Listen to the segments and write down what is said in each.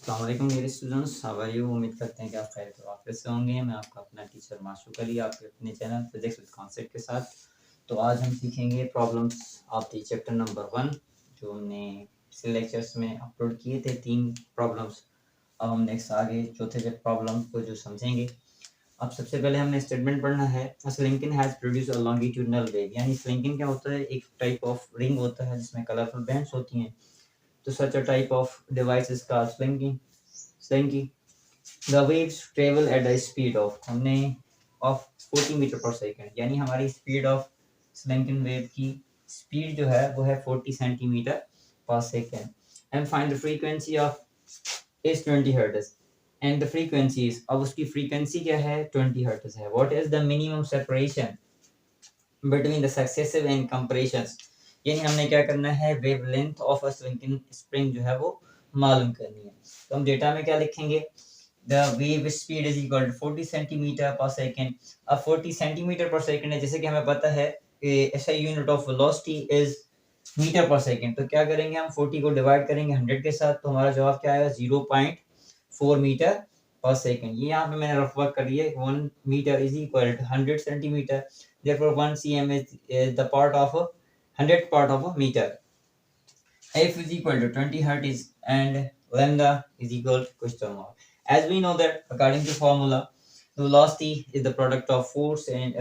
अस्सलाम वालेकुम dear students, how are you. उम्मीद करते हैं कि आप खैर वापस से होंगे। मैं आपका अपना टीचर माशूक अली आपके अपने चैनल फिजिक्स विद कॉन्सेप्ट के साथ। तो आज हम सीखेंगे problems of the chapter number 1 जो हमने पिछले लेक्चर्स में अपलोड किए थे। 3 प्रॉब्लम्स। अब हम नेक्स्ट आगे चौथे प्रॉब्लम को जो समझेंगे। अब सबसे पहले हमने स्टेटमेंट पढ़ना है। Slinky has produce a longitudinal wave, यानी स्लिंकिन क्या होता है, एक टाइप ऑफ रिंग होता है जिसमें कलरफुल बैंड्स होती हैं। तो such a type of device is called slinky. Slinky. The waves travel at the speed of हमने of 40 मीटर पर सेकंड, यानी हमारी स्पीड ऑफ स्लिंकिन वेव की स्पीड जो है वो है 40 centimetre per second. And find the frequency of is 20 hertz and the frequency is, अब उसकी फ्रीक्वेंसी क्या है, 20 हर्ट्ज है। What is the minimum separation between the successive and compressions, यानी हमने क्या करना है, वेवलेंथ ऑफ अ स्लिंकिंग स्प्रिंग जो है वो मालूम करनी है। तो हम डेटा में क्या लिखेंगे, the wave speed is equal to 40 centimetre per second. अब 40 सेंटीमीटर पर सेकंड है, जैसे कि हमें पता है ऐसा unit of velocity is metre per second. तो क्या करेंगे, हम 40 को डिवाइड करेंगे 100 के साथ, तो हमारा जवाब क्या आएगा, 0.4 मीटर पर सेकंड। ये यहाँ पे मैंने रफ वर्क कर लिया है। 1 metre is equal to 100 centimetre, therefore 1 cm is the part of a 100th part of a meter. F is equal to 20 hertz and lambda is equal to question mark. As we know that according to formula, velocity is the product of force and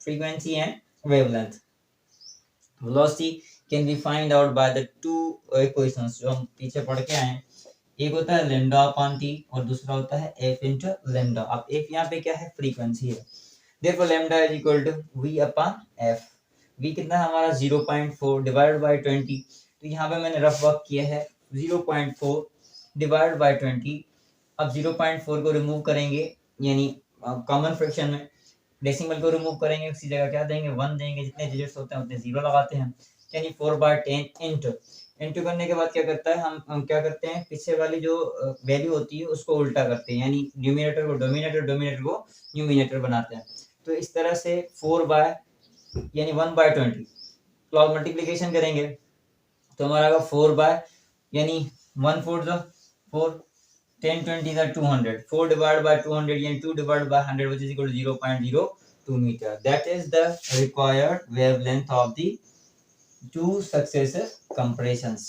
frequency and wavelength. Velocity can be find out by the two equations जो हम पीछे पढ़ के आए हैं। एक होता है lambda upon t और दूसरा होता है f into lambda। अब f यहाँ पे क्या है, फ्रीक्वेंसी है। Therefore lambda is equal to v upon f। v कितना है हमारा, 0.4 डिवाइड बाय 20। तो यहाँ पे मैंने रफ वर्क किया है 0.4 डिवाइड बाय 20। अब 0.4 को रिमूव करेंगे, यानी कॉमन फ्रैक्शन में डेसिमल को रिमूव करेंगे, उसी जगह क्या देंगे, 1 देंगे। जितने डिजिट्स होते हैं उतने 0 लगाते हैं, यानी 4/10 इंटू करने के बाद क्या करता है, हम क्या करते हैं, पीछे वाली जो वैल्यू होती है उसको उल्टा करते हैं, यानी न्यूमिनेटर को डोमिनेटर, डोमिनेटर को न्यूमिनेटर बनाते हैं। तो इस तरह से 1/20 क्लॉक मल्टीप्लीकेशन करेंगे तो हमारा 4 यानी 1 4 जो 4 10 20 200, 4 divided by 200 यानी 2 divided by 100 which is equal to 0.02 meter. That is the required wavelength of the two successive compressions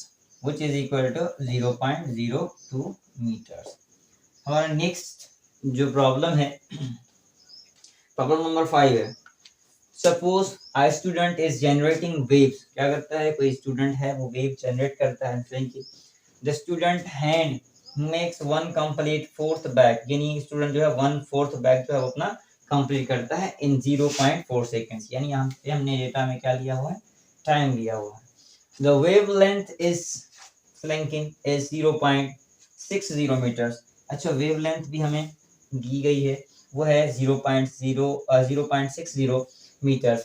which is equal to 0.02 meters. हमारा नेक्स्ट जो प्रॉब्लम है, प्रॉब्लम नंबर 5 है। Suppose a student is generating waves, क्या करता है, कोई student है वो वेव जनरेट करता है। the student hand makes one complete fourth back, यानी स्टूडेंट जो है 1/4 बैक जो है वो अपना कंप्लीट करता है इन 0.4 सेकेंड्स, यानी यहाँ पे हमने डेटा में क्या लिया हुआ है, टाइम लिया हुआ है। the wavelength is slinking is 0.60 meters। अच्छा, वेवलेंथ भी हमें दी गई है, वो है 0.60 मीटर।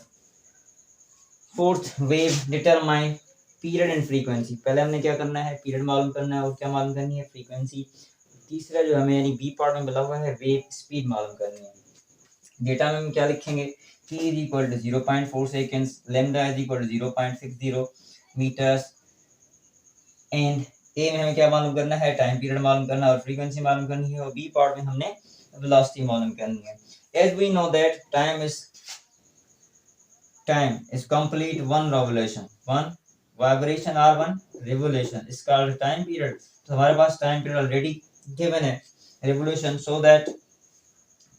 Fourth wave determine period and frequency. पहले हमने क्या करना है, पीरियड मालूम करना है और क्या मालूम करनी है, फ्रीक्वेंसी। तीसरा जो हमें यानी बी पार्ट में मिला हुआ है, वेव स्पीड मालूम करनी है। डेटा में हम क्या लिखेंगे, t is equal to 0.4 seconds, lambda is equal to 0.60 meters and ए में हमें क्या मालूम करना है, टाइम पीरियड मालूम करना और फ्रीक्वेंसी मालूम करनी है, और बी पार्ट में हमने वेलोसिटी मालूम करनी है। As we know that time is complete one revolution, one vibration or one revolution is called time period। तो हमारे पास टाइम पीरियड ऑलरेडी गिवन है, revolution, so that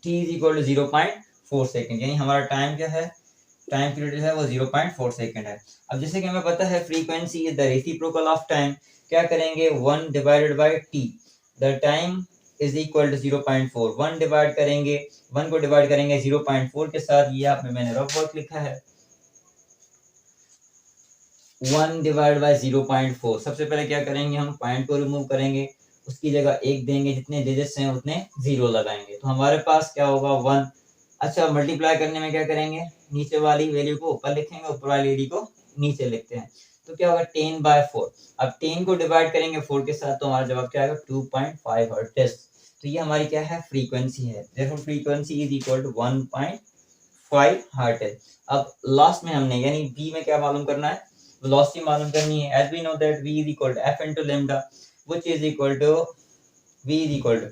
t is equal to 0.4 second, यानी हमारा time क्या है, time period जो है वो 0.4 सेकंड है। अब जैसे कि हमें पता है frequency is the reciprocal of time, क्या करेंगे, 1 divided by t, the time is equal to 0.4, 1 divide करेंगे, 1 को डिवाइड करेंगे 0.4 के साथ, ये आप में मैंने रफ वर्क लिखा है 1 डिवाइड बाय 0.4। सबसे पहले क्या करेंगे, हम पॉइंट को रिमूव करेंगे, उसकी जगह 1 देंगे, जितने डिजिट्स हैं उतने 0 लगाएंगे, तो हमारे पास क्या होगा, 1। अच्छा, मल्टीप्लाई करने में क्या करेंगे, नीचे वाली वैल्यू को ऊपर लिखेंगे, ऊपर वाली वैल्यू को नीचे लिखते हैं, तो क्या होगा 10/4। अब 10 को डिवाइड करेंगे 4 के साथ, तो हमारा जवाब क्या आएगा, 2.5 हर्ट्ज। तो ये हमारी क्या है, फ्रीक्वेंसी है। Therefore frequency is equal to 1.5 hertz. अब लास्ट में हमने यानी बी में क्या मालूम करना है, वेलोसिटी मालूम करनी है। As we know that v is equal to f into lambda। Which is equal to v is equal to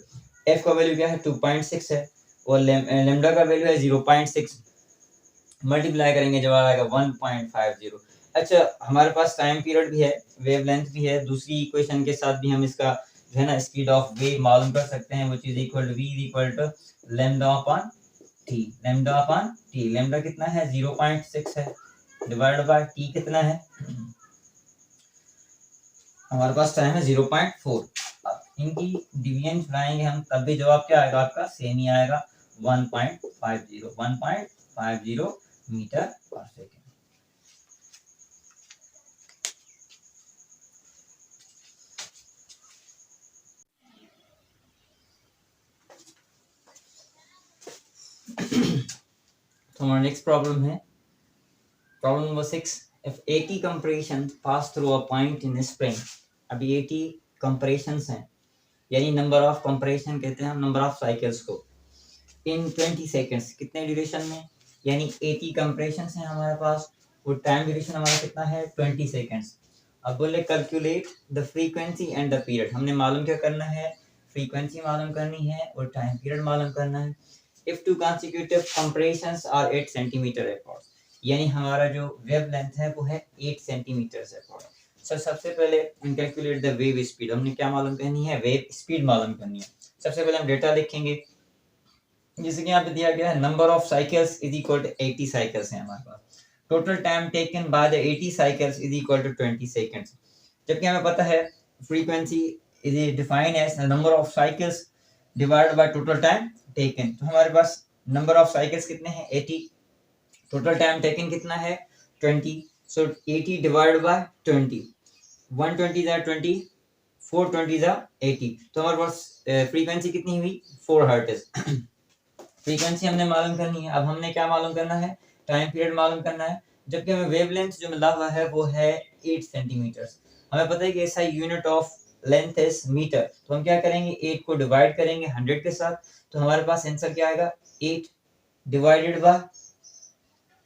f का वैल्यू क्या है 2.6 है और लैम्डा का वैल्यू है 0.6 मल्टीप्लाई करेंगे जवाब आएगा 1.50। अच्छा हमारे पास टाइम पीरियड भी है, वेवलेंथ भी है, दूसरी इक्वेशन के साथ भी हम इसका जो है ना स्पीड ऑफ वेव मालूम कर सकते हैं which is equal to v is equal to lambda upon t। Lambda upon t, lambda कितना है 0.6 है डिवाइड बाय t कितना है हमारे पास टाइम है 0.4। इनकी डिवीजन चलाएंगे हम तब भी जवाब क्या आएगा आपका सेम ही आएगा 1.50 मीटर पर सेकेंड। तो हमारा नेक्स्ट प्रॉब्लम है problem number 6। If 80 compression pass through a point in spring. अभी 80 कंप्रेशंस हैं यानी नंबर ऑफ कंप्रेशन कहते हैं हम नंबर ऑफ साइकिल्स को इन 20 सेकेंड्स कितने ड्यूरेशन में, यानी 80 कंप्रेशंस हैं हमारे पास और टाइम ड्यूरेशन हमारा कितना है 20 सेकेंड्स। अब बोले calculate the frequency and the period. हमने मालूम क्या करना है, फ्रीक्वेंसी मालूम करनी है और टाइम पीरियड मालूम करना है। If two consecutive compressions are 8 centimetre apart, यानी हमारा जो वेवलेंथ है वो है 8 सेंटीमीटर apart। सर सबसे पहले कैलकुलेट द वेव स्पीड, हमने क्या मालूम करनी है वेव स्पीड मालूम करनी है। सबसे पहले हम डेटा लिखेंगे जैसे कि यहाँ पे दिया गया है number of cycles is equal to 80 cycles हैं हमारे पास। Total time taken by the 80 cycles is equal to 20 seconds. जबकि हमें पता है frequency is defined as number of cycles divided by total time taken. तो हमारे पास नंबर ऑफ साइकिल्स कितने हैं 80, टोटल टाइम टेकन कितना है 20, सो 80 डिवाइडेड बाय 20, 120 जा 20, 420 जा 80। तो हमारे पास फ्रीक्वेंसी कितनी हुई 4 हर्ट्ज। फ्रीक्वेंसी हमने मालूम करनी है। अब हमने क्या मालूम करना है टाइम पीरियड मालूम करना है। जबकि हमें वेवलेंथ जो मिला हुआ है वो है 8 सेंटीमीटर। हमें पता है कि ऐसा unit of length is metre, तो हम क्या करेंगे 8 को डिवाइड करेंगे 100 के साथ, तो हमारे पास आंसर क्या आएगा 8 divided by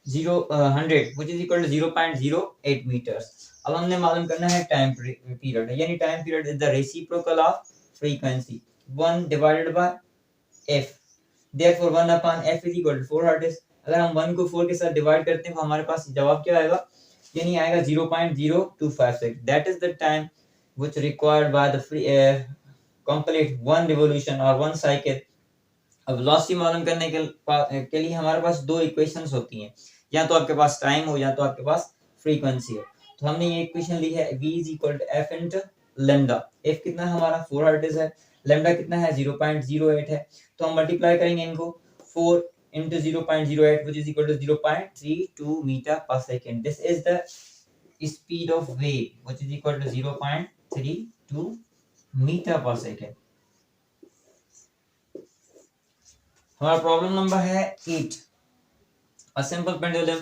100 which is equal to 0.08 metres. अब हमने मालूम करना है टाइम पीरियड, यानी time period is the reciprocal of frequency 1 divided by f, therefore 1 upon f is equal to 4 hertz। अगर हम 1 को 4 के साथ डिवाइड करते हैं तो हमारे पास जवाब क्या आएगा, यानी आएगा 0.0256। That is the time which required by the complete one revolution or one cycle। अब वेलोसिटी मालूम करने के लिए हमारे पास दो इक्वेशंस होती हैं, या तो आपके पास टाइम हो या तो आपके पास फ्रीक्वेंसी हो। तो हमने ये इक्वेशन ली है v is equal to f into lambda। f कितना है हमारा 4 हर्ट्ज है, लैम्डा कितना है 0.08 है, तो हम मल्टीप्लाई करेंगे इनको 4 into 0.08 which is equal to 0.32 meter per second। this is the speed of wave which is equal to 0.32 meter per second। हमारा प्रॉब्लम नंबर है 8 अ सिंपल पेंडुलम।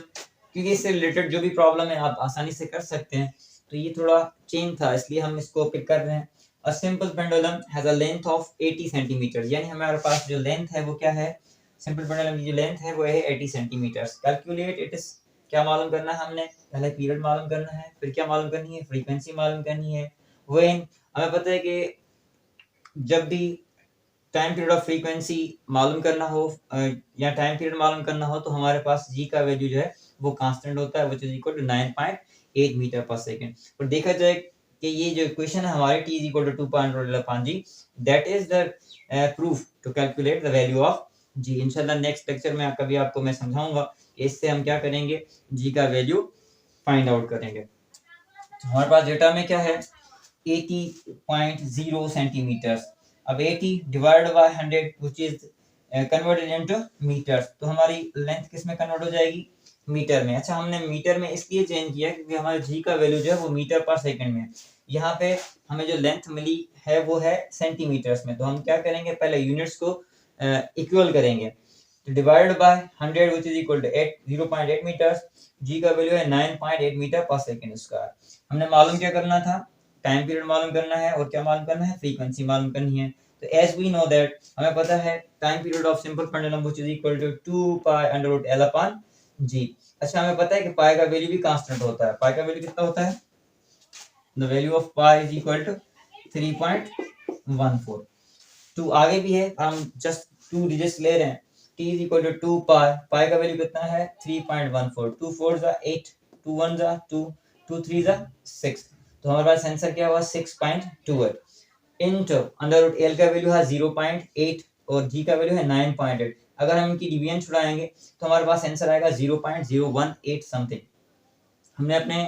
क्योंकि इससे रिलेटेड जो भी प्रॉब्लम है आप आसानी से कर सकते हैं, तो ये थोड़ा चेंज था इसलिए हम इसको पिक कर रहे हैं। A simple pendulum has a length of 80 centimetre, यानी हमारे पास जो लेंथ है वो क्या है, सिंपल पेंडुलम की जो लेंथ है वो है 80 सेंटीमीटर। कैलकुलेट इट इज, क्या मालूम करना है हमने, पहले पीरियड मालूम करना है, फिर क्या मालूम करनी है फ्रीक्वेंसी मालूम करनी है। व्हेन हमें पता है कि जब भी टाइम पीरियड ऑफ फ्रीक्वेंसी मालूम करना हो या टाइम पीरियड मालूम करना हो तो हमारे पास g का वैल्यू जो है वो कांस्टेंट होता है which is equal to 9.8 metre per second. और देखा जाए कि ये जो इक्वेशन है हमारी t is equal to 2.1/g, that is the proof to calculate the value of g। इंशाल्लाह नेक्स्ट लेक्चर में कभी आपको मैं समझाऊंगा इससे हम क्या करेंगे g का वैल्यू फाइंड आउट करेंगे। तो हमारे पास डेटा में क्या है 80.0 सेंटीमीटर। अब 80 divide by 100 which is converted into metres, तो हमारी लेंथ किस में कन्वर्ट हो जाएगी मीटर में। अच्छा हमने मीटर में इसलिए चेंज किया क्योंकि हमारे जी का वैल्यू जो है वो मीटर पर सेकंड में, यहाँ पे हमें जो लेंथ मिली है वो है सेंटीमीटर्स में। तो हम क्या करेंगे पहले यूनिट्स को इक्वल करेंगे, तो divide by 100 which is equal to 0.8 metres, G का वैल्यू है 9.8 मीटर पर सेकंड स्क्वायर। हमने मालूम क्या करना था टाइम पीरियड मालूम करना है और क्या मालूम करना है फ्रीक्वेंसी मालूम करनी है। तो एज वी नो दैट हमें पता है time period of simple pendulum which is equal to 2 pi under root l upon g। अच्छा हमें पता है कि पाई का वैल्यू भी कांस्टेंट होता है, पाई का वैल्यू कितना होता है, the value of pi is equal to 3.14। 2 आगे भी है, हम जस्ट 2 डिजिट्स ले रहे हैं। t इज इक्वल टू 2 पाई, पाई का वैल्यू कितना है 3.14। 2 4 जा 8, 2 1 जा 2, 2 3 जा 6, तो हमारे पास आंसर क्या हुआ 6.28 इनटू अंडर रूट एल का वैल्यू है 0.8 और जी का वैल्यू है 9.8। अगर हम इनकी डिवीजन छुड़ाएंगे तो हमारे पास आंसर आएगा 0.018 समथिंग। हमने अपने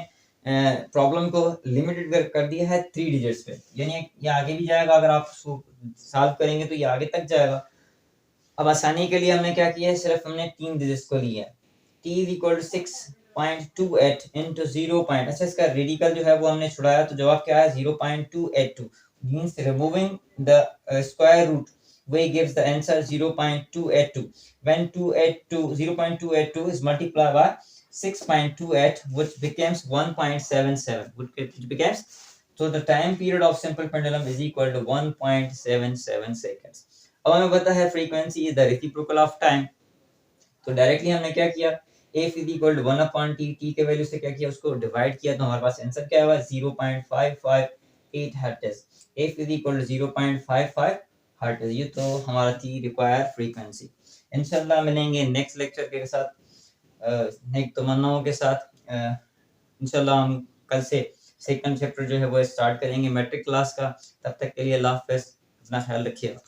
प्रॉब्लम को लिमिटेड कर दिया है 3 डिजिट्स पे, यानी ये आगे भी जाएगा, अगर आप उसको सॉल्व करेंगे तो ये आगे तक जाएगा। अब आसानी के लिए हमने क्या किया है, सिर्फ हमने 3 डिजिट्स को लिया है। t is equal to 6.28 into 0. अच्छा, इसका रेडिकल जो है वो हमने छुड़ाया, तो जवाब क्या है 0.282 means removing the square root we gives the answer 0.282 when 0.282 is multiplied by 6.28 which becomes 1.77 which becomes, so the time period of simple pendulum is equal to 1.77 seconds। अब हमें पता है frequency is the reciprocal of time, तो directly हमने क्या किया f is equal to 1/t, t के value से क्या किया उसको डिवाइड किया, तो हमारे पास आंसर क्या हुआ 0.558 hertz. f is equal to 0.55 hertz, ये तो हमारा थी रिक्वायर्ड फ्रीक्वेंसी। इंशाल्लाह मिलेंगे नेक्स्ट लेक्चर के साथ, नेक तमन्नाओं के साथ। इंशाल्लाह हम कल से सेकंड चैप्टर जो है वो स्टार्ट करेंगे मैट्रिक क्लास का। तब तक के लिए अल्लाह हाफ़िज़, अपना ख्याल रखिएगा।